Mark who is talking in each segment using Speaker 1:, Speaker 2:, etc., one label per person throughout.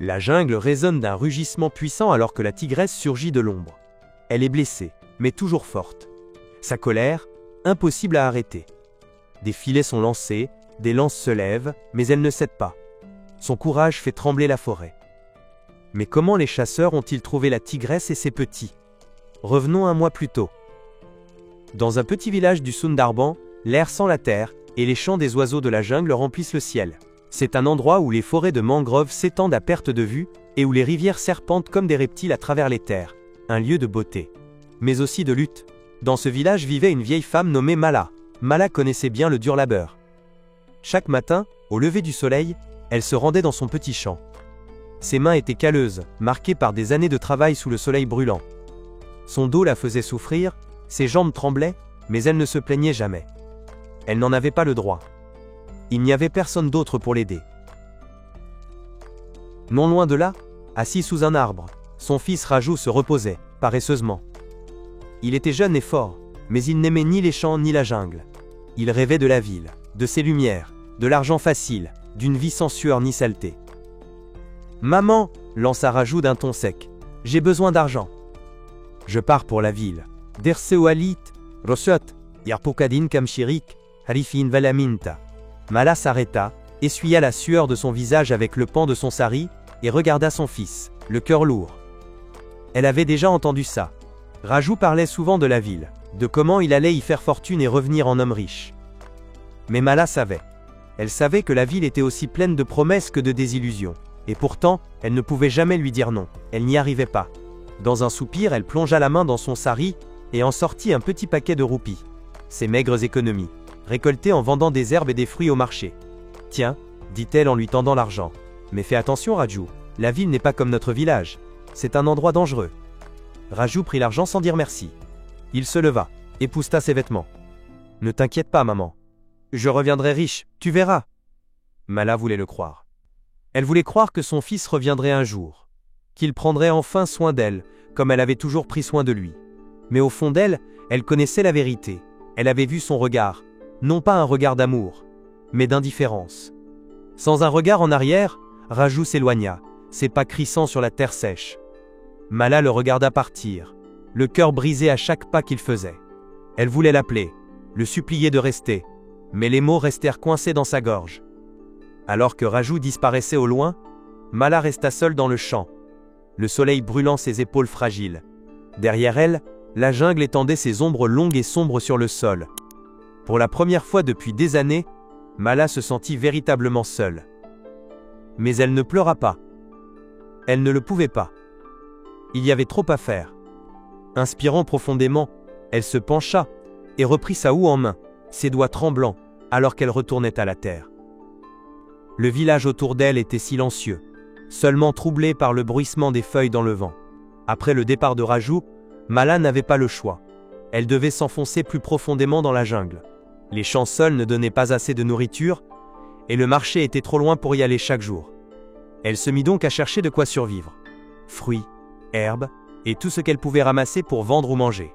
Speaker 1: La jungle résonne d'un rugissement puissant alors que la tigresse surgit de l'ombre. Elle est blessée, mais toujours forte. Sa colère, impossible à arrêter. Des filets sont lancés, des lances se lèvent, mais elle ne cède pas. Son courage fait trembler la forêt. Mais comment les chasseurs ont-ils trouvé la tigresse et ses petits? Revenons un mois plus tôt. Dans un petit village du Sundarban, l'air sent la terre, et les chants des oiseaux de la jungle remplissent le ciel. C'est un endroit où les forêts de mangroves s'étendent à perte de vue, et où les rivières serpentent comme des reptiles à travers les terres. Un lieu de beauté. Mais aussi de lutte. Dans ce village vivait une vieille femme nommée Mala. Mala connaissait bien le dur labeur. Chaque matin, au lever du soleil, elle se rendait dans son petit champ. Ses mains étaient calleuses, marquées par des années de travail sous le soleil brûlant. Son dos la faisait souffrir, ses jambes tremblaient, mais elle ne se plaignait jamais. Elle n'en avait pas le droit. Il n'y avait personne d'autre pour l'aider. Non loin de là, assis sous un arbre, son fils Raju se reposait, paresseusement. Il était jeune et fort, mais il n'aimait ni les champs ni la jungle. Il rêvait de la ville, de ses lumières, de l'argent facile, d'une vie sans sueur ni saleté. « Maman !» lança Raju d'un ton sec. « J'ai besoin d'argent. »« Je pars pour la ville. Derseoalit, Rosot, Yarpokadin Kamchirik, Harifin Valaminta. » Mala s'arrêta, essuya la sueur de son visage avec le pan de son sari, et regarda son fils, le cœur lourd. Elle avait déjà entendu ça. Raju parlait souvent de la ville, de comment il allait y faire fortune et revenir en homme riche. Mais Mala savait. Elle savait que la ville était aussi pleine de promesses que de désillusions. Et pourtant, elle ne pouvait jamais lui dire non, elle n'y arrivait pas. Dans un soupir, elle plongea la main dans son sari, et en sortit un petit paquet de roupies. Ses maigres économies, récoltées en vendant des herbes et des fruits au marché. « Tiens, dit-elle en lui tendant l'argent. Mais fais attention Raju, la ville n'est pas comme notre village. C'est un endroit dangereux. » Raju prit l'argent sans dire merci. Il se leva, épousseta ses vêtements. « Ne t'inquiète pas maman. Je reviendrai riche, tu verras. » Mala voulait le croire. Elle voulait croire que son fils reviendrait un jour, qu'il prendrait enfin soin d'elle, comme elle avait toujours pris soin de lui. Mais au fond d'elle, elle connaissait la vérité. Elle avait vu son regard, non pas un regard d'amour, mais d'indifférence. Sans un regard en arrière, Raju s'éloigna, ses pas crissant sur la terre sèche. Mala le regarda partir, le cœur brisé à chaque pas qu'il faisait. Elle voulait l'appeler, le supplier de rester, mais les mots restèrent coincés dans sa gorge. Alors que Raju disparaissait au loin, Mala resta seule dans le champ, le soleil brûlant ses épaules fragiles. Derrière elle, la jungle étendait ses ombres longues et sombres sur le sol. Pour la première fois depuis des années, Mala se sentit véritablement seule. Mais elle ne pleura pas. Elle ne le pouvait pas. Il y avait trop à faire. Inspirant profondément, elle se pencha et reprit sa houe en main, ses doigts tremblants, alors qu'elle retournait à la terre. Le village autour d'elle était silencieux, seulement troublé par le bruissement des feuilles dans le vent. Après le départ de Raju, Mala n'avait pas le choix. Elle devait s'enfoncer plus profondément dans la jungle. Les champs seuls ne donnaient pas assez de nourriture, et le marché était trop loin pour y aller chaque jour. Elle se mit donc à chercher de quoi survivre. Fruits, herbes, et tout ce qu'elle pouvait ramasser pour vendre ou manger.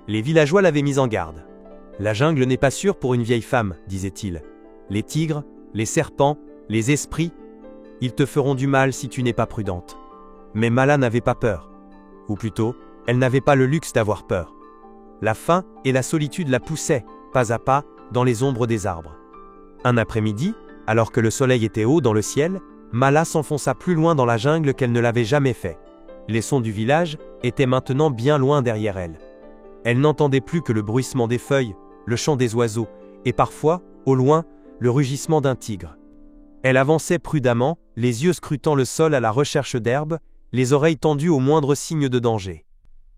Speaker 1: Les villageois l'avaient mise en garde. « La jungle n'est pas sûre pour une vieille femme, disait-il. Les tigres, les serpents, les esprits, ils te feront du mal si tu n'es pas prudente. » Mais Mala n'avait pas peur. Ou plutôt, elle n'avait pas le luxe d'avoir peur. La faim et la solitude la poussaient, pas à pas, dans les ombres des arbres. Un après-midi, alors que le soleil était haut dans le ciel, Mala s'enfonça plus loin dans la jungle qu'elle ne l'avait jamais fait. Les sons du village étaient maintenant bien loin derrière elle. Elle n'entendait plus que le bruissement des feuilles, le chant des oiseaux, et parfois, au loin, le rugissement d'un tigre. Elle avançait prudemment, les yeux scrutant le sol à la recherche d'herbes, les oreilles tendues au moindre signe de danger.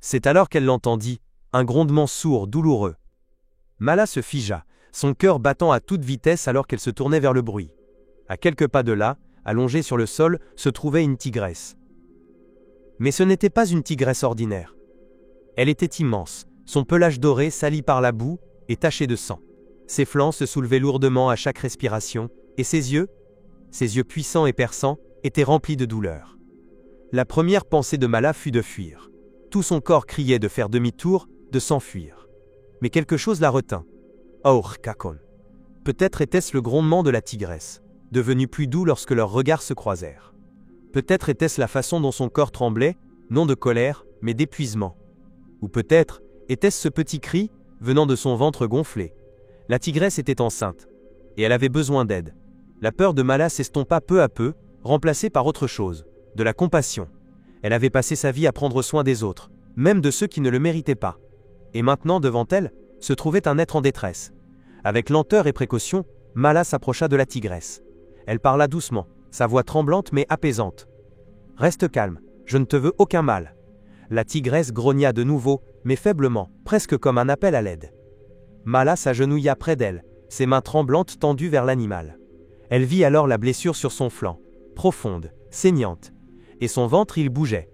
Speaker 1: C'est alors qu'elle l'entendit, un grondement sourd, douloureux. Mala se figea, son cœur battant à toute vitesse alors qu'elle se tournait vers le bruit. À quelques pas de là, allongée sur le sol, se trouvait une tigresse. Mais ce n'était pas une tigresse ordinaire. Elle était immense, son pelage doré sali par la boue et taché de sang. Ses flancs se soulevaient lourdement à chaque respiration, et ses yeux puissants et perçants, étaient remplis de douleur. La première pensée de Mala fut de fuir. Tout son corps criait de faire demi-tour, de s'enfuir. Mais quelque chose la retint. Aur Kakon. Peut-être était-ce le grondement de la tigresse, devenu plus doux lorsque leurs regards se croisèrent. Peut-être était-ce la façon dont son corps tremblait, non de colère, mais d'épuisement. Ou peut-être était-ce ce petit cri, venant de son ventre gonflé. La tigresse était enceinte, et elle avait besoin d'aide. La peur de Mala s'estompa peu à peu, remplacée par autre chose, de la compassion. Elle avait passé sa vie à prendre soin des autres, même de ceux qui ne le méritaient pas. Et maintenant, devant elle, se trouvait un être en détresse. Avec lenteur et précaution, Mala s'approcha de la tigresse. Elle parla doucement, sa voix tremblante mais apaisante. « Reste calme, je ne te veux aucun mal. » La tigresse grogna de nouveau, mais faiblement, presque comme un appel à l'aide. Mala s'agenouilla près d'elle, ses mains tremblantes tendues vers l'animal. Elle vit alors la blessure sur son flanc, profonde, saignante, et son ventre il bougeait.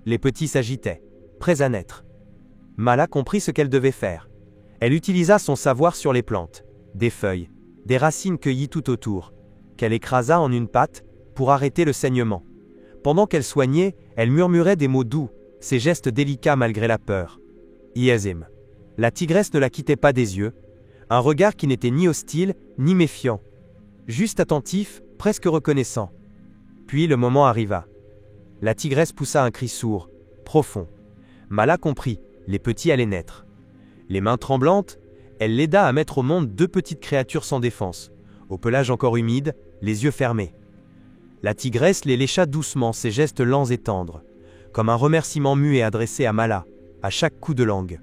Speaker 1: Les petits s'agitaient, prêts à naître. Mala comprit ce qu'elle devait faire. Elle utilisa son savoir sur les plantes, des feuilles, des racines cueillies tout autour, qu'elle écrasa en une patte pour arrêter le saignement. Pendant qu'elle soignait, elle murmurait des mots doux, ses gestes délicats malgré la peur. Iazim. La tigresse ne la quittait pas des yeux, un regard qui n'était ni hostile, ni méfiant, juste attentif, presque reconnaissant. Puis le moment arriva. La tigresse poussa un cri sourd, profond. Mala comprit, les petits allaient naître. Les mains tremblantes, elle l'aida à mettre au monde deux petites créatures sans défense, au pelage encore humide, les yeux fermés. La tigresse les lécha doucement, ses gestes lents et tendres, comme un remerciement muet adressé à Mala, à chaque coup de langue.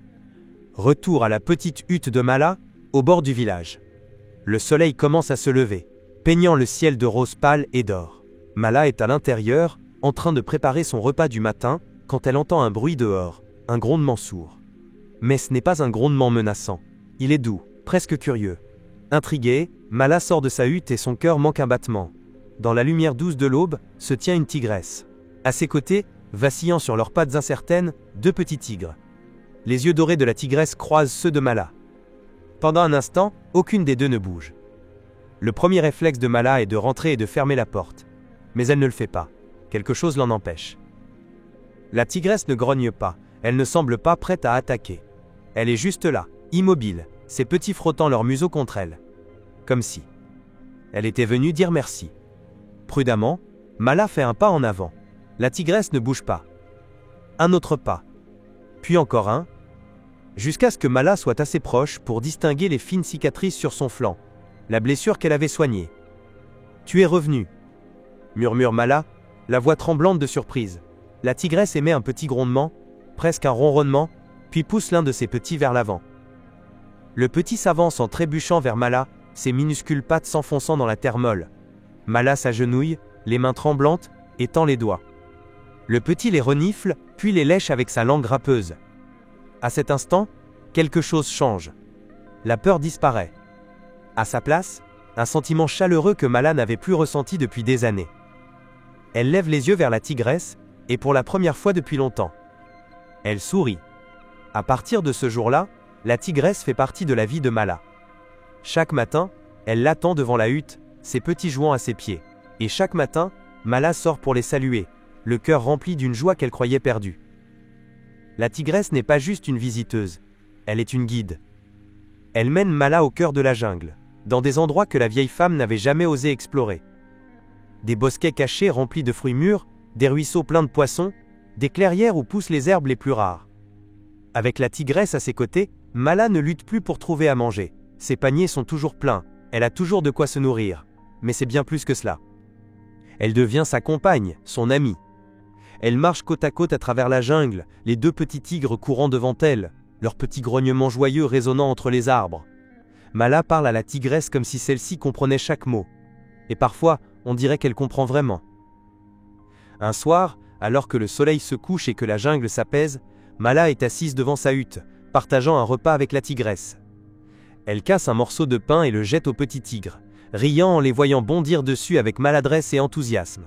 Speaker 1: Retour à la petite hutte de Mala, au bord du village. Le soleil commence à se lever, peignant le ciel de rose pâle et d'or. Mala est à l'intérieur, en train de préparer son repas du matin, quand elle entend un bruit dehors, un grondement sourd. Mais ce n'est pas un grondement menaçant. Il est doux, presque curieux. Intriguée, Mala sort de sa hutte et son cœur manque un battement. Dans la lumière douce de l'aube, se tient une tigresse. À ses côtés, vacillant sur leurs pattes incertaines, deux petits tigres. Les yeux dorés de la tigresse croisent ceux de Mala. Pendant un instant, aucune des deux ne bouge. Le premier réflexe de Mala est de rentrer et de fermer la porte. Mais elle ne le fait pas. Quelque chose l'en empêche. La tigresse ne grogne pas, elle ne semble pas prête à attaquer. Elle est juste là, immobile, ses petits frottant leur museau contre elle. Comme si elle était venue dire merci. Prudemment, Mala fait un pas en avant. La tigresse ne bouge pas. Un autre pas. Puis encore un. Jusqu'à ce que Mala soit assez proche pour distinguer les fines cicatrices sur son flanc, la blessure qu'elle avait soignée. « Tu es revenu » murmure Mala, la voix tremblante de surprise. La tigresse émet un petit grondement, presque un ronronnement, puis pousse l'un de ses petits vers l'avant. Le petit s'avance en trébuchant vers Mala, ses minuscules pattes s'enfonçant dans la terre molle. Mala s'agenouille, les mains tremblantes, et tend les doigts. Le petit les renifle, puis les lèche avec sa langue râpeuse. À cet instant, quelque chose change. La peur disparaît. À sa place, un sentiment chaleureux que Mala n'avait plus ressenti depuis des années. Elle lève les yeux vers la tigresse, et pour la première fois depuis longtemps. Elle sourit. À partir de ce jour-là, la tigresse fait partie de la vie de Mala. Chaque matin, elle l'attend devant la hutte, ses petits jouant à ses pieds. Et chaque matin, Mala sort pour les saluer, le cœur rempli d'une joie qu'elle croyait perdue. La tigresse n'est pas juste une visiteuse, elle est une guide. Elle mène Mala au cœur de la jungle, dans des endroits que la vieille femme n'avait jamais osé explorer. Des bosquets cachés remplis de fruits mûrs, des ruisseaux pleins de poissons, des clairières où poussent les herbes les plus rares. Avec la tigresse à ses côtés, Mala ne lutte plus pour trouver à manger. Ses paniers sont toujours pleins, elle a toujours de quoi se nourrir. Mais c'est bien plus que cela. Elle devient sa compagne, son amie. Elle marche côte à côte à travers la jungle, les deux petits tigres courant devant elle, leurs petits grognements joyeux résonnant entre les arbres. Mala parle à la tigresse comme si celle-ci comprenait chaque mot. Et parfois, on dirait qu'elle comprend vraiment. Un soir, alors que le soleil se couche et que la jungle s'apaise, Mala est assise devant sa hutte, partageant un repas avec la tigresse. Elle casse un morceau de pain et le jette au petit tigre, riant en les voyant bondir dessus avec maladresse et enthousiasme.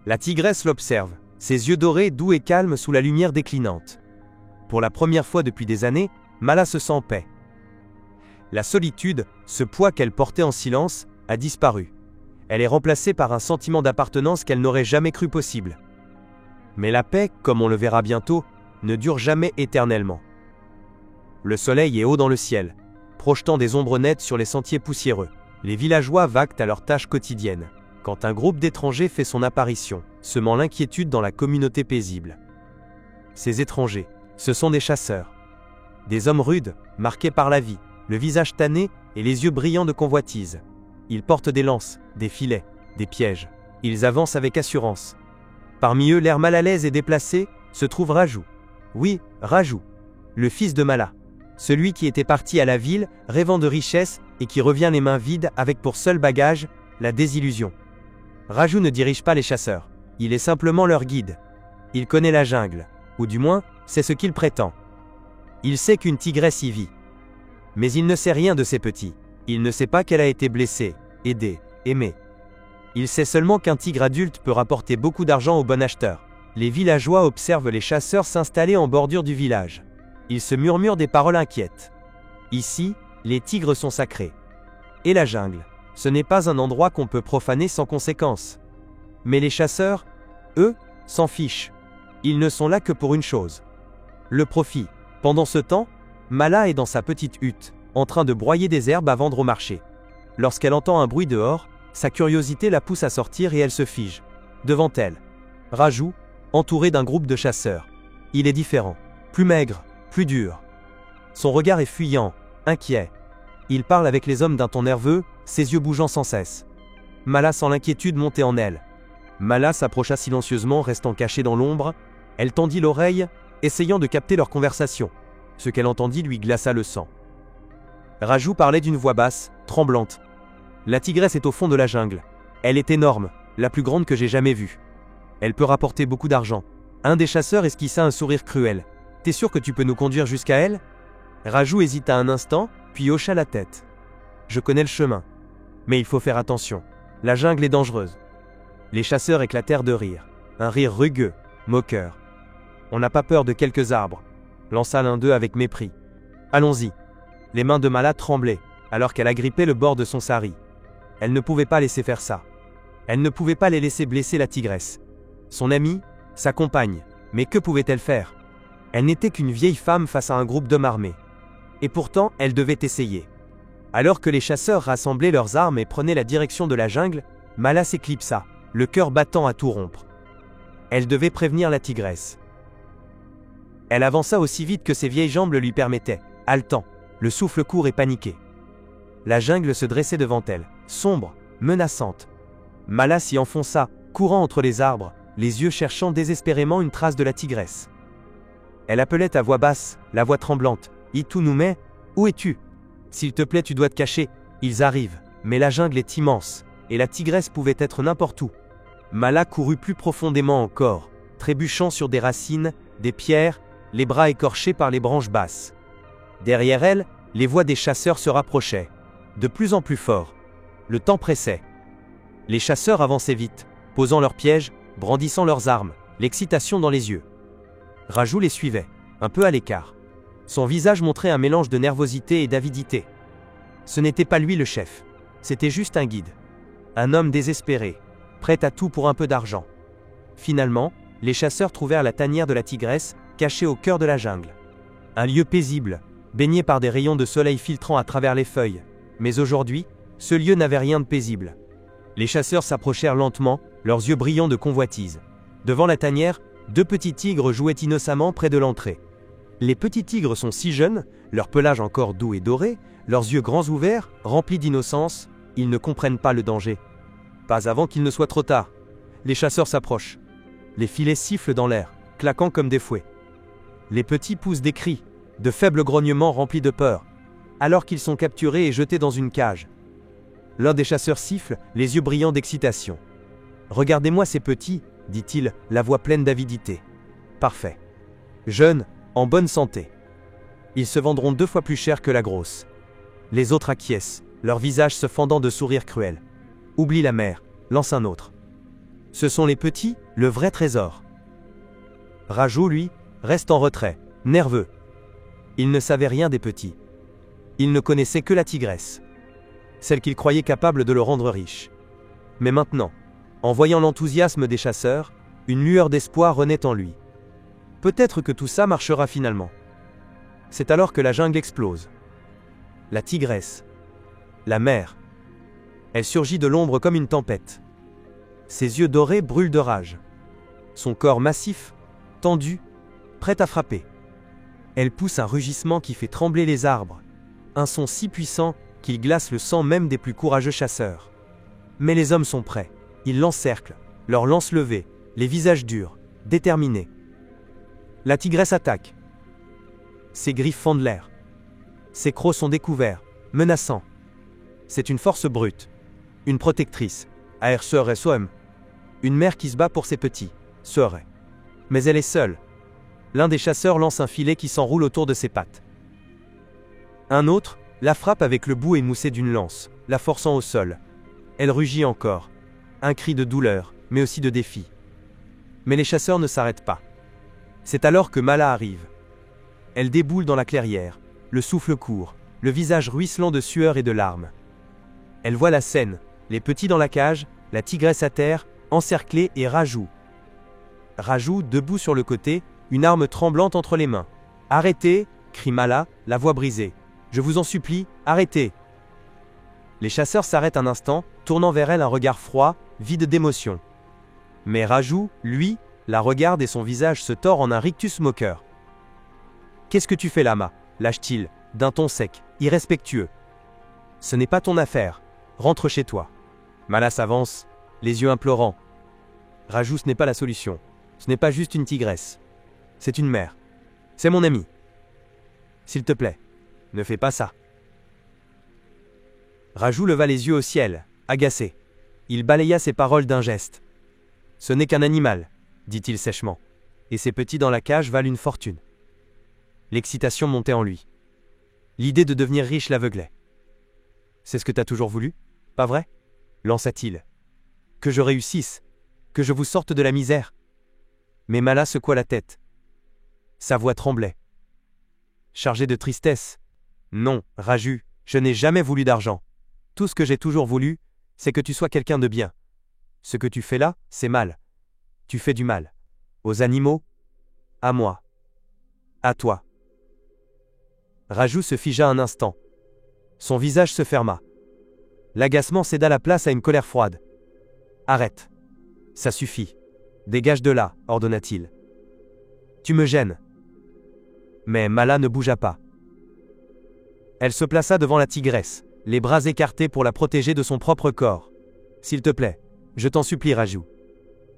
Speaker 1: La tigresse l'observe, ses yeux dorés doux et calmes sous la lumière déclinante. Pour la première fois depuis des années, Mala se sent en paix. La solitude, ce poids qu'elle portait en silence, a disparu. Elle est remplacée par un sentiment d'appartenance qu'elle n'aurait jamais cru possible. Mais la paix, comme on le verra bientôt, ne dure jamais éternellement. Le soleil est haut dans le ciel, projetant des ombres nettes sur les sentiers poussiéreux. Les villageois vaquent à leurs tâches quotidiennes, quand un groupe d'étrangers fait son apparition, semant l'inquiétude dans la communauté paisible. Ces étrangers, ce sont des chasseurs. Des hommes rudes, marqués par la vie, le visage tanné et les yeux brillants de convoitise. Ils portent des lances, des filets, des pièges. Ils avancent avec assurance. Parmi eux, l'air mal à l'aise et déplacé, se trouve Raju. Oui, Raju, le fils de Mala. Celui qui était parti à la ville, rêvant de richesse, et qui revient les mains vides avec pour seul bagage, la désillusion. Raju ne dirige pas les chasseurs. Il est simplement leur guide. Il connaît la jungle, ou du moins, c'est ce qu'il prétend. Il sait qu'une tigresse y vit. Mais il ne sait rien de ses petits. Il ne sait pas qu'elle a été blessée, aidée, aimée. Il sait seulement qu'un tigre adulte peut rapporter beaucoup d'argent au bon acheteur. Les villageois observent les chasseurs s'installer en bordure du village. Ils se murmurent des paroles inquiètes. Ici, les tigres sont sacrés. Et la jungle, ce n'est pas un endroit qu'on peut profaner sans conséquence. Mais les chasseurs, eux, s'en fichent. Ils ne sont là que pour une chose. Le profit. Pendant ce temps, Mala est dans sa petite hutte, en train de broyer des herbes à vendre au marché. Lorsqu'elle entend un bruit dehors, sa curiosité la pousse à sortir et elle se fige. Devant elle, Raju, entouré d'un groupe de chasseurs. Il est différent, plus maigre, plus dur. Son regard est fuyant, inquiet. Il parle avec les hommes d'un ton nerveux, ses yeux bougeant sans cesse. Mala sent l'inquiétude monter en elle. Mala s'approcha silencieusement, restant cachée dans l'ombre. Elle tendit l'oreille, essayant de capter leur conversation. Ce qu'elle entendit lui glaça le sang. Raju parlait d'une voix basse, tremblante. La tigresse est au fond de la jungle. Elle est énorme, la plus grande que j'ai jamais vue. Elle peut rapporter beaucoup d'argent. Un des chasseurs esquissa un sourire cruel. T'es sûr que tu peux nous conduire jusqu'à elle? Raju hésita un instant, puis hocha la tête. Je connais le chemin. Mais il faut faire attention. La jungle est dangereuse. Les chasseurs éclatèrent de rire. Un rire rugueux, moqueur. On n'a pas peur de quelques arbres, lança l'un d'eux avec mépris. Allons-y. Les mains de Mala tremblaient, alors qu'elle agrippait le bord de son sari. Elle ne pouvait pas laisser faire ça. Elle ne pouvait pas les laisser blesser la tigresse. Son amie, sa compagne, mais que pouvait-elle faire? Elle n'était qu'une vieille femme face à un groupe d'hommes armés. Et pourtant, elle devait essayer. Alors que les chasseurs rassemblaient leurs armes et prenaient la direction de la jungle, Mala s'éclipsa, le cœur battant à tout rompre. Elle devait prévenir la tigresse. Elle avança aussi vite que ses vieilles jambes le lui permettaient, haletant, le souffle court et paniqué. La jungle se dressait devant elle, sombre, menaçante. Mala s'y enfonça, courant entre les arbres, les yeux cherchant désespérément une trace de la tigresse. Elle appelait à voix basse, la voix tremblante. « Itunume, où es-tu? S'il te plaît, tu dois te cacher. Ils arrivent. » Mais la jungle est immense, et la tigresse pouvait être n'importe où. Mala courut plus profondément encore, trébuchant sur des racines, des pierres, les bras écorchés par les branches basses. Derrière elle, les voix des chasseurs se rapprochaient, de plus en plus fort. Le temps pressait. Les chasseurs avançaient vite, posant leurs pièges, brandissant leurs armes, l'excitation dans les yeux. Raju les suivait, un peu à l'écart. Son visage montrait un mélange de nervosité et d'avidité. Ce n'était pas lui le chef, c'était juste un guide. Un homme désespéré, prêt à tout pour un peu d'argent. Finalement, les chasseurs trouvèrent la tanière de la tigresse, cachée au cœur de la jungle. Un lieu paisible, baigné par des rayons de soleil filtrant à travers les feuilles. Mais aujourd'hui, ce lieu n'avait rien de paisible. Les chasseurs s'approchèrent lentement, leurs yeux brillants de convoitise. Devant la tanière, deux petits tigres jouaient innocemment près de l'entrée. Les petits tigres sont si jeunes, leur pelage encore doux et doré, leurs yeux grands ouverts, remplis d'innocence, ils ne comprennent pas le danger. Pas avant qu'il ne soit trop tard. Les chasseurs s'approchent. Les filets sifflent dans l'air, claquant comme des fouets. Les petits poussent des cris, de faibles grognements remplis de peur, alors qu'ils sont capturés et jetés dans une cage. L'un des chasseurs siffle, les yeux brillants d'excitation. « Regardez-moi ces petits », dit-il, la voix pleine d'avidité. « Parfait. Jeunes, en bonne santé. Ils se vendront 2 fois plus cher que la grosse. » Les autres acquiescent, leur visage se fendant de sourires cruels. « Oublie la mère, lance un autre. » Ce sont les petits, le vrai trésor. Raju, lui, reste en retrait, nerveux. Il ne savait rien des petits. Il ne connaissait que la tigresse, celle qu'il croyait capable de le rendre riche. Mais maintenant, en voyant l'enthousiasme des chasseurs, une lueur d'espoir renaît en lui. Peut-être que tout ça marchera finalement. C'est alors que la jungle explose. La tigresse. La mère. Elle surgit de l'ombre comme une tempête. Ses yeux dorés brûlent de rage. Son corps massif, tendu, prêt à frapper. Elle pousse un rugissement qui fait trembler les arbres, un son si puissant qu'il glace le sang même des plus courageux chasseurs. Mais les hommes sont prêts. Ils l'encerclent, leurs lances levées, les visages durs, déterminés. La tigresse attaque. Ses griffes fendent l'air. Ses crocs sont découverts, menaçants. C'est une force brute, une protectrice, ARSOM, une mère qui se bat pour ses petits, serait. Mais elle est seule. L'un des chasseurs lance un filet qui s'enroule autour de ses pattes. Un autre la frappe avec le bout émoussé d'une lance, la forçant au sol. Elle rugit encore. Un cri de douleur, mais aussi de défi. Mais les chasseurs ne s'arrêtent pas. C'est alors que Mala arrive. Elle déboule dans la clairière, le souffle court, le visage ruisselant de sueur et de larmes. Elle voit la scène, les petits dans la cage, la tigresse à terre, encerclée et Rajou. Rajou, debout sur le côté, une arme tremblante entre les mains. « Arrêtez !» crie Mala, la voix brisée. « Je vous en supplie, arrêtez !» Les chasseurs s'arrêtent un instant, tournant vers elle un regard froid, vide d'émotion. Mais Rajou, lui, la regarde et son visage se tord en un rictus moqueur. « Qu'est-ce que tu fais là, Ma » lâche-t-il, d'un ton sec, irrespectueux. « Ce n'est pas ton affaire. Rentre chez toi. » Mala s'avance, les yeux implorants. « Rajou, ce n'est pas la solution. Ce n'est pas juste une tigresse. C'est une mère. C'est mon amie. S'il te plaît, ne fais pas ça. » Rajou leva les yeux au ciel, agacé. Il balaya ses paroles d'un geste. « Ce n'est qu'un animal, » dit-il sèchement, « et ses petits dans la cage valent une fortune. » L'excitation montait en lui. L'idée de devenir riche l'aveuglait. « C'est ce que t'as toujours voulu, pas vrai ?» lança-t-il. « Que je réussisse, que je vous sorte de la misère. » Mais Mala secoua la tête. Sa voix tremblait. Chargée de tristesse. « Non, Raju, je n'ai jamais voulu d'argent. Tout ce que j'ai toujours voulu, c'est que tu sois quelqu'un de bien. Ce que tu fais là, c'est mal. Tu fais du mal. Aux animaux, à moi, à toi. » Raju se figea un instant. Son visage se ferma. L'agacement céda la place à une colère froide. « Arrête. Ça suffit. Dégage de là, ordonna-t-il. Tu me gênes. » Mais Mala ne bougea pas. Elle se plaça devant la tigresse, les bras écartés pour la protéger de son propre corps. « S'il te plaît, je t'en supplie, Raju.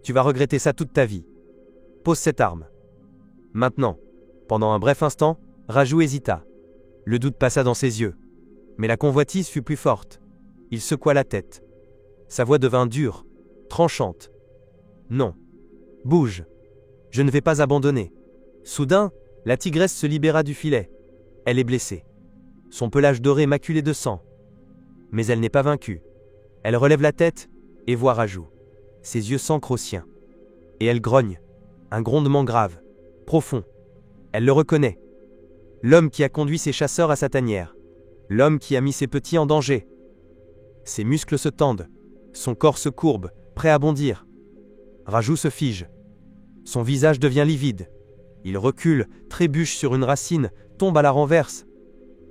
Speaker 1: Tu vas regretter ça toute ta vie. Pose cette arme. » Maintenant. Pendant un bref instant, Raju hésita. Le doute passa dans ses yeux. Mais la convoitise fut plus forte. Il secoua la tête. Sa voix devint dure, tranchante. « Non. Bouge. Je ne vais pas abandonner. » Soudain, la tigresse se libéra du filet. Elle est blessée. Son pelage doré maculé de sang. Mais elle n'est pas vaincue. Elle relève la tête et voit Raju. Ses yeux s'ancrent aux siens. Et elle grogne. Un grondement grave, profond. Elle le reconnaît. L'homme qui a conduit ses chasseurs à sa tanière. L'homme qui a mis ses petits en danger. Ses muscles se tendent. Son corps se courbe, prêt à bondir. Raju se fige. Son visage devient livide. Il recule, trébuche sur une racine, tombe à la renverse.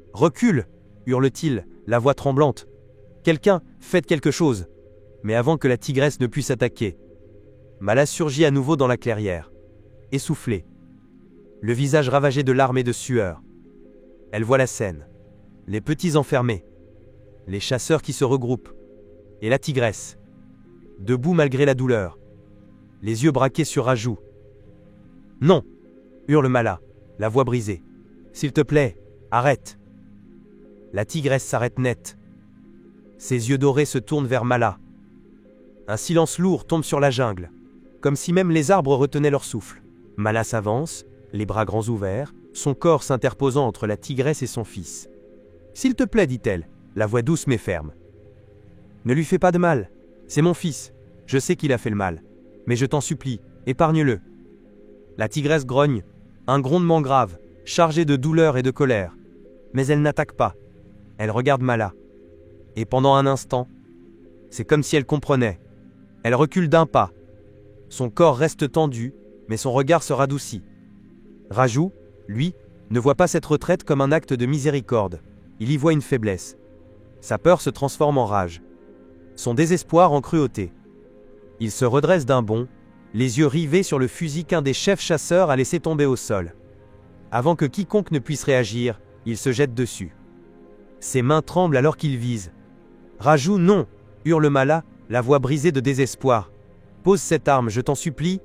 Speaker 1: « Recule !» hurle-t-il, la voix tremblante. « Quelqu'un, faites quelque chose !» Mais avant que la tigresse ne puisse attaquer, Mala surgit à nouveau dans la clairière, essoufflée, le visage ravagé de larmes et de sueur. Elle voit la scène, les petits enfermés, les chasseurs qui se regroupent, et la tigresse, debout malgré la douleur, les yeux braqués sur Raju. « Non !» hurle Mala, la voix brisée. « S'il te plaît, arrête !» La tigresse s'arrête net. Ses yeux dorés se tournent vers Mala. Un silence lourd tombe sur la jungle, comme si même les arbres retenaient leur souffle. Mala s'avance, les bras grands ouverts, son corps s'interposant entre la tigresse et son fils. « S'il te plaît, dit-elle, la voix douce mais ferme. Ne lui fais pas de mal. C'est mon fils. Je sais qu'il a fait le mal. Mais je t'en supplie, épargne-le. » La tigresse grogne, un grondement grave, chargé de douleur et de colère. Mais elle n'attaque pas. Elle regarde Mala. Et pendant un instant, c'est comme si elle comprenait. Elle recule d'un pas. Son corps reste tendu, mais son regard se radoucit. Raju, lui, ne voit pas cette retraite comme un acte de miséricorde. Il y voit une faiblesse. Sa peur se transforme en rage. Son désespoir en cruauté. Il se redresse d'un bond, les yeux rivés sur le fusil qu'un des chefs chasseurs a laissé tomber au sol. Avant que quiconque ne puisse réagir, il se jette dessus. Ses mains tremblent alors qu'il vise. « Raju, non !» hurle Mala, la voix brisée de désespoir. « Pose cette arme, je t'en supplie !»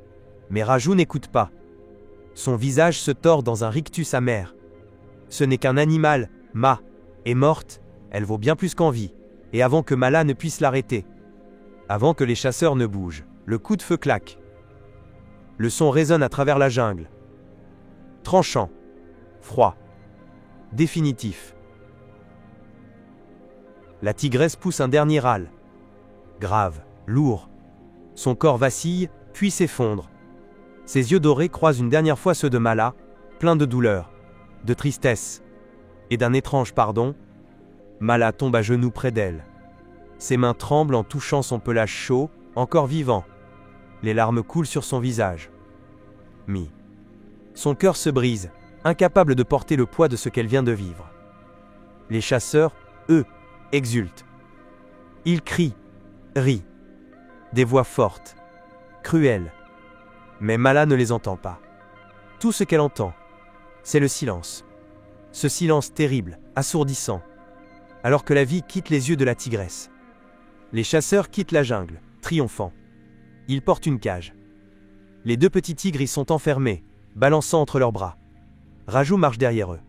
Speaker 1: Mais Raju n'écoute pas. Son visage se tord dans un rictus amer. Ce n'est qu'un animal, Ma est morte, elle vaut bien plus qu'en vie, et avant que Mala ne puisse l'arrêter. Avant que les chasseurs ne bougent, le coup de feu claque. Le son résonne à travers la jungle. Tranchant, froid, définitif. La tigresse pousse un dernier râle. Grave, lourd. Son corps vacille, puis s'effondre. Ses yeux dorés croisent une dernière fois ceux de Mala, pleins de douleur, de tristesse et d'un étrange pardon. Mala tombe à genoux près d'elle. Ses mains tremblent en touchant son pelage chaud, encore vivant. Les larmes coulent sur son visage. Son cœur se brise, incapable de porter le poids de ce qu'elle vient de vivre. Les chasseurs, eux, exultent. Ils crient, rient. Des voix fortes, cruelles. Mais Mala ne les entend pas. Tout ce qu'elle entend, c'est le silence. Ce silence terrible, assourdissant. Alors que la vie quitte les yeux de la tigresse. Les chasseurs quittent la jungle, triomphants. Ils portent une cage. Les deux petits tigres y sont enfermés, balançant entre leurs bras. Raju marche derrière eux.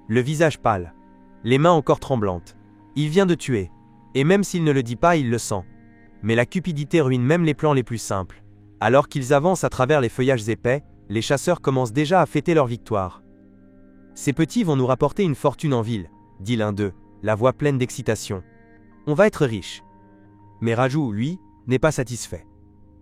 Speaker 1: Le visage pâle, les mains encore tremblantes. Il vient de tuer, et même s'il ne le dit pas, il le sent. Mais la cupidité ruine même les plans les plus simples. Alors qu'ils avancent à travers les feuillages épais, les chasseurs commencent déjà à fêter leur victoire. « Ces petits vont nous rapporter une fortune en ville », dit l'un d'eux, la voix pleine d'excitation. « On va être riches. » Mais Raju, lui, n'est pas satisfait.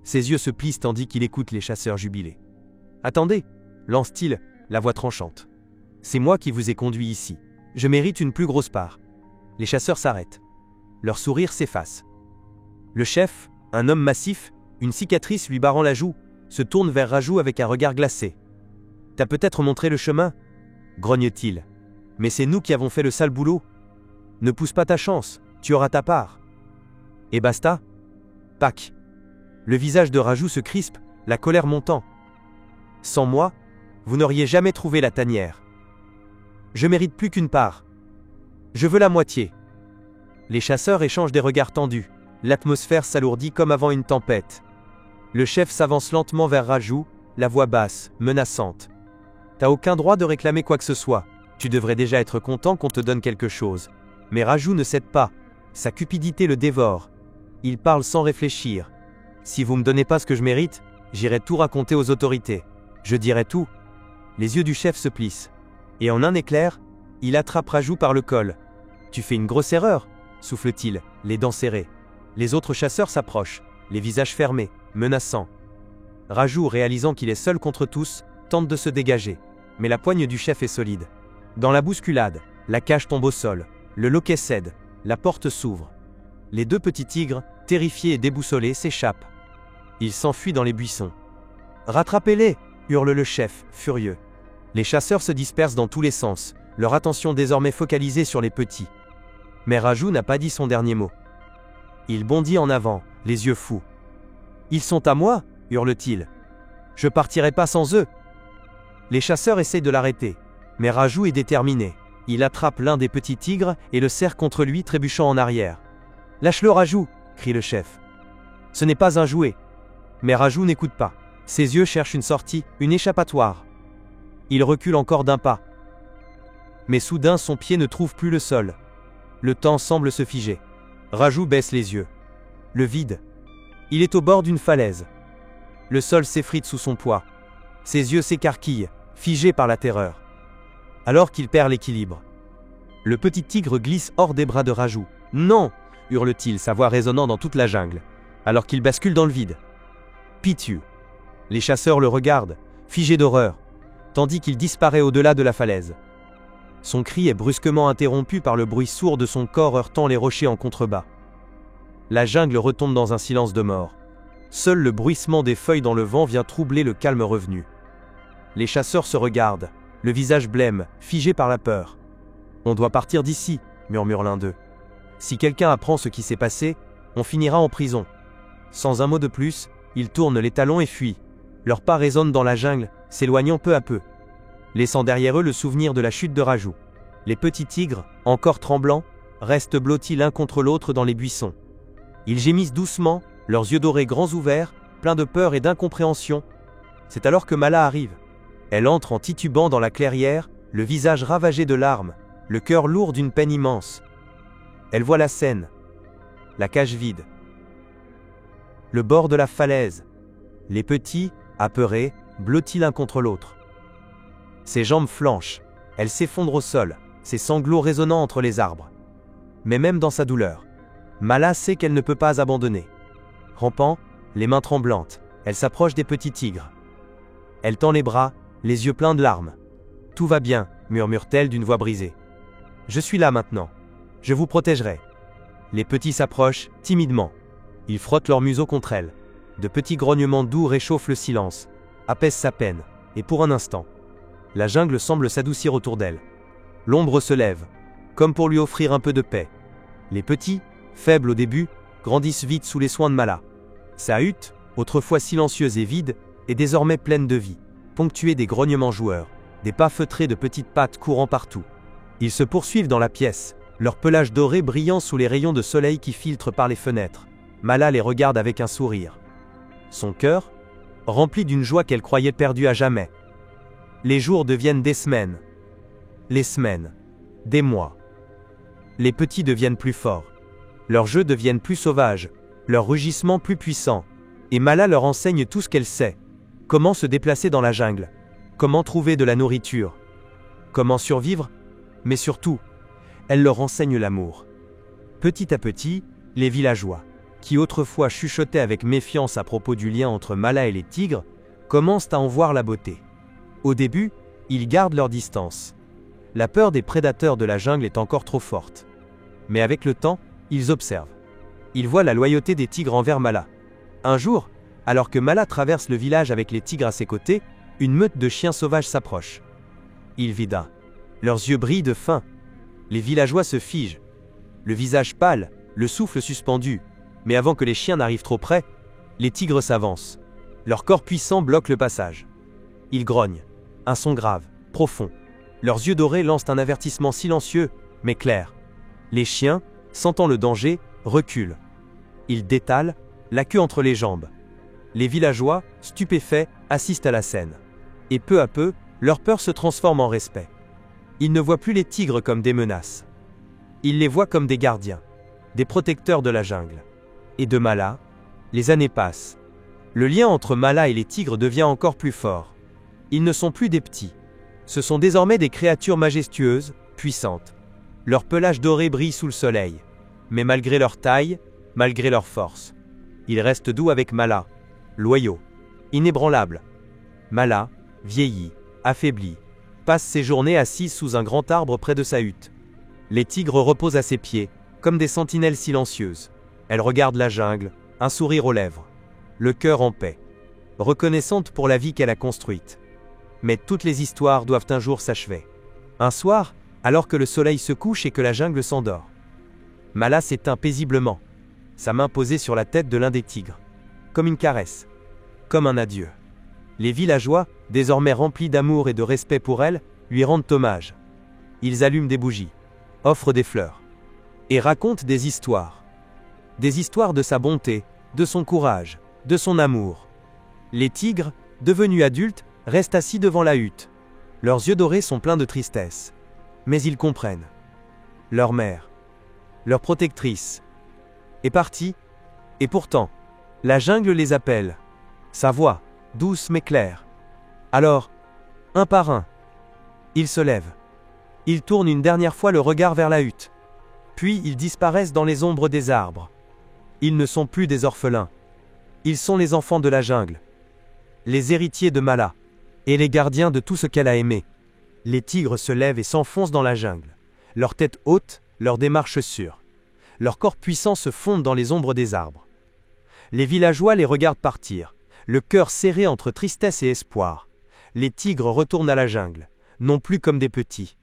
Speaker 1: Ses yeux se plissent tandis qu'il écoute les chasseurs jubiler. « Attendez !» lance-t-il, la voix tranchante. « C'est moi qui vous ai conduit ici. Je mérite une plus grosse part. » Les chasseurs s'arrêtent. Leur sourire s'efface. Le chef, un homme massif, une cicatrice lui barrant la joue, se tourne vers Raju avec un regard glacé. « T'as peut-être montré le chemin ?» grogne-t-il. « Mais c'est nous qui avons fait le sale boulot. Ne pousse pas ta chance, tu auras ta part. » Et basta. Pac. Le visage de Raju se crispe, la colère montant. « Sans moi, vous n'auriez jamais trouvé la tanière. Je mérite plus qu'une part. Je veux la moitié. » Les chasseurs échangent des regards tendus. L'atmosphère s'alourdit comme avant une tempête. Le chef s'avance lentement vers Raju, la voix basse, menaçante. « T'as aucun droit de réclamer quoi que ce soit. Tu devrais déjà être content qu'on te donne quelque chose. » Mais Raju ne cède pas. Sa cupidité le dévore. Il parle sans réfléchir. « Si vous me donnez pas ce que je mérite, j'irai tout raconter aux autorités. Je dirai tout. » Les yeux du chef se plissent. Et en un éclair, il attrape Raju par le col. « Tu fais une grosse erreur !» souffle-t-il, les dents serrées. Les autres chasseurs s'approchent, les visages fermés, menaçants. Raju, réalisant qu'il est seul contre tous, tente de se dégager. Mais la poigne du chef est solide. Dans la bousculade, la cage tombe au sol, le loquet cède, la porte s'ouvre. Les deux petits tigres, terrifiés et déboussolés, s'échappent. Ils s'enfuient dans les buissons. « Rattrapez-les !» hurle le chef, furieux. Les chasseurs se dispersent dans tous les sens, leur attention désormais focalisée sur les petits. Mais Raju n'a pas dit son dernier mot. Il bondit en avant, les yeux fous. « Ils sont à moi !» hurle-t-il. « Je partirai pas sans eux !» Les chasseurs essayent de l'arrêter, mais Raju est déterminé. Il attrape l'un des petits tigres et le serre contre lui, trébuchant en arrière. « Lâche-le, Raju !» crie le chef. « Ce n'est pas un jouet. » Mais Raju n'écoute pas. Ses yeux cherchent une sortie, une échappatoire. Il recule encore d'un pas. Mais soudain son pied ne trouve plus le sol. Le temps semble se figer. Raju baisse les yeux. Le vide. Il est au bord d'une falaise. Le sol s'effrite sous son poids. Ses yeux s'écarquillent, figés par la terreur. Alors qu'il perd l'équilibre. Le petit tigre glisse hors des bras de Raju. « Non !» hurle-t-il, sa voix résonnant dans toute la jungle, alors qu'il bascule dans le vide. Pitié. Les chasseurs le regardent, figés d'horreur, tandis qu'il disparaît au-delà de la falaise. Son cri est brusquement interrompu par le bruit sourd de son corps heurtant les rochers en contrebas. La jungle retombe dans un silence de mort. Seul le bruissement des feuilles dans le vent vient troubler le calme revenu. Les chasseurs se regardent, le visage blême, figé par la peur. « On doit partir d'ici », murmure l'un d'eux. « Si quelqu'un apprend ce qui s'est passé, on finira en prison. » Sans un mot de plus, ils tournent les talons et fuient. Leurs pas résonnent dans la jungle, s'éloignant peu à peu, laissant derrière eux le souvenir de la chute de Rajou. Les petits tigres, encore tremblants, restent blottis l'un contre l'autre dans les buissons. Ils gémissent doucement, leurs yeux dorés grands ouverts, pleins de peur et d'incompréhension. C'est alors que Mala arrive. Elle entre en titubant dans la clairière, le visage ravagé de larmes, le cœur lourd d'une peine immense. Elle voit la scène, la cage vide, le bord de la falaise, les petits, apeurés, blottis l'un contre l'autre. Ses jambes flanchent, elle s'effondre au sol, ses sanglots résonnant entre les arbres. Mais même dans sa douleur, Mala sait qu'elle ne peut pas abandonner. Rampant, les mains tremblantes, elle s'approche des petits tigres. Elle tend les bras, les yeux pleins de larmes. « Tout va bien », murmure-t-elle d'une voix brisée. « Je suis là maintenant. Je vous protégerai. » Les petits s'approchent, timidement. Ils frottent leur museau contre elle. De petits grognements doux réchauffent le silence, apaisent sa peine, et pour un instant, la jungle semble s'adoucir autour d'elle. L'ombre se lève, comme pour lui offrir un peu de paix. Les petits, faibles au début, grandissent vite sous les soins de Mala. Sa hutte, autrefois silencieuse et vide, est désormais pleine de vie, ponctuée des grognements joueurs, des pas feutrés de petites pattes courant partout. Ils se poursuivent dans la pièce, leur pelage doré brillant sous les rayons de soleil qui filtrent par les fenêtres. Mala les regarde avec un sourire. Son cœur, rempli d'une joie qu'elle croyait perdue à jamais. Les jours deviennent des semaines. Les semaines, des mois. Les petits deviennent plus forts. Leurs jeux deviennent plus sauvages, leurs rugissements plus puissants. Et Mala leur enseigne tout ce qu'elle sait. Comment se déplacer dans la jungle. Comment trouver de la nourriture. Comment survivre. Mais surtout, elle leur enseigne l'amour. Petit à petit, les villageois, qui autrefois chuchotaient avec méfiance à propos du lien entre Mala et les tigres, commencent à en voir la beauté. Au début, ils gardent leur distance. La peur des prédateurs de la jungle est encore trop forte. Mais avec le temps, ils observent. Ils voient la loyauté des tigres envers Mala. Un jour, alors que Mala traverse le village avec les tigres à ses côtés, une meute de chiens sauvages s'approche. Ils vident. Leurs yeux brillent de faim. Les villageois se figent. Le visage pâle, le souffle suspendu. Mais avant que les chiens n'arrivent trop près, les tigres s'avancent. Leur corps puissant bloque le passage. Ils grognent. Un son grave, profond. Leurs yeux dorés lancent un avertissement silencieux, mais clair. Les chiens, sentant le danger, reculent. Ils détalent, la queue entre les jambes. Les villageois, stupéfaits, assistent à la scène. Et peu à peu, leur peur se transforme en respect. Ils ne voient plus les tigres comme des menaces. Ils les voient comme des gardiens, des protecteurs de la jungle. Et de Mala, les années passent. Le lien entre Mala et les tigres devient encore plus fort. Ils ne sont plus des petits. Ce sont désormais des créatures majestueuses, puissantes. Leur pelage doré brille sous le soleil. Mais malgré leur taille, malgré leur force, ils restent doux avec Mala, loyaux, inébranlables. Mala, vieillie, affaiblie, passe ses journées assise sous un grand arbre près de sa hutte. Les tigres reposent à ses pieds, comme des sentinelles silencieuses. Elle regarde la jungle, un sourire aux lèvres, le cœur en paix, reconnaissante pour la vie qu'elle a construite. Mais toutes les histoires doivent un jour s'achever. Un soir, alors que le soleil se couche et que la jungle s'endort, Mala s'éteint paisiblement, sa main posée sur la tête de l'un des tigres, comme une caresse, comme un adieu. Les villageois, désormais remplis d'amour et de respect pour elle, lui rendent hommage. Ils allument des bougies, offrent des fleurs, et racontent des histoires. Des histoires de sa bonté, de son courage, de son amour. Les tigres, devenus adultes, restent assis devant la hutte. Leurs yeux dorés sont pleins de tristesse. Mais ils comprennent. Leur mère, leur protectrice, est partie, et pourtant, la jungle les appelle. Sa voix, douce mais claire. Alors, un par un, ils se lèvent. Ils tournent une dernière fois le regard vers la hutte. Puis ils disparaissent dans les ombres des arbres. Ils ne sont plus des orphelins. Ils sont les enfants de la jungle. Les héritiers de Mala. Et les gardiens de tout ce qu'elle a aimé. Les tigres se lèvent et s'enfoncent dans la jungle. Leur tête haute, leur démarche sûre. Leurs corps puissants se fondent dans les ombres des arbres. Les villageois les regardent partir, le cœur serré entre tristesse et espoir. Les tigres retournent à la jungle, non plus comme des petits,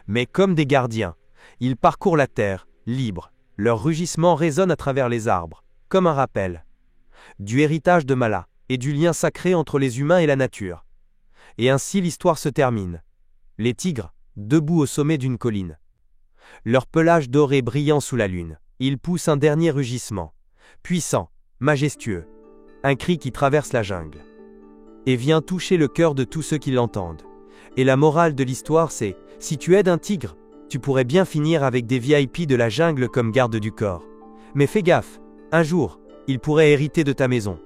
Speaker 1: mais comme des gardiens. Ils parcourent la terre, libres. Leur rugissement résonne à travers les arbres, comme un rappel. du héritage de Mala, et du lien sacré entre les humains et la nature. Et ainsi l'histoire se termine. Les tigres, debout au sommet d'une colline. Leur pelage doré brillant sous la lune, ils poussent un dernier rugissement, puissant, majestueux, un cri qui traverse la jungle. Et vient toucher le cœur de tous ceux qui l'entendent. Et la morale de l'histoire c'est, si tu aides un tigre, tu pourrais bien finir avec des VIP de la jungle comme garde du corps. Mais fais gaffe, un jour, il pourrait hériter de ta maison.